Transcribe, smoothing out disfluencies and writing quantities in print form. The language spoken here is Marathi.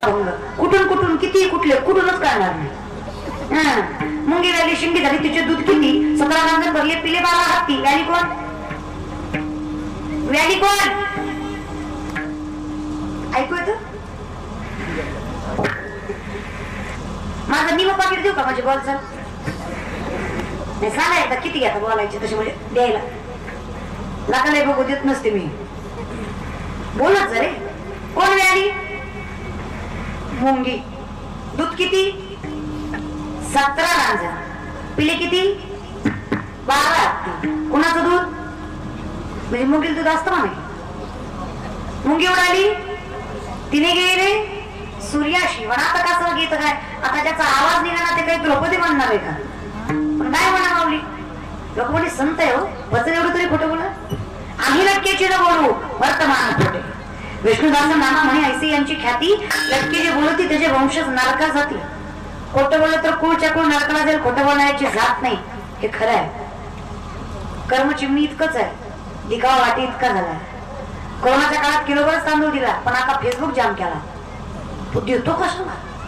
कुठून कुठून किती कुठले कुठूनच करणार नाही. मुंगी राहिली शिंगी झाली तिचे दूध किती 17 रांजण भरले पिले 12 हत्ती. व्याली कोण व्याली कोण ऐकू येत माझं निम पाकिट देऊ का माझे बॉलचं नाही सांगा एकदा किती घ्या बोलायचे तसे म्हणजे द्यायला लागायला बघू देत नसते मी बोलत रे. कोण व्याली मुंगी दूध किती 17 रांजण पिले किती 12 हत्ती. कुणाचं दूध म्हणजे मुंगील दूध असतं म्हणे. मुंगी उडाली तिने गेले सूर्याशी पण आता कसं गीत काय आता त्याचा आवाज निघाला ते काही द्रौपदी म्हणणार आहे का पण काय म्हणा माऊली लोक म्हणे संत आहे हो वचन एवढं तरी खोटं बोला. आम्ही लटकेची न बोलू वर्तमान खोटे. विष्णुदास नाना म्हणे ऐसी यांची ख्याती लटके जे बोलती त्याचे वंशज नरका जाती. खोटं बोललं तर कुळच्या कुळ नरकाला जाईल. खोटं बोलण्याची जात नाही हे खरं आहे. कर्म चिमणी इतकंच आहे दिखावा वाटी इतका झालाय. कोरोनाच्या काळात किलोभरच तांदूळ दिला पण आता फेसबुक जाम केला. तो देतो कशाला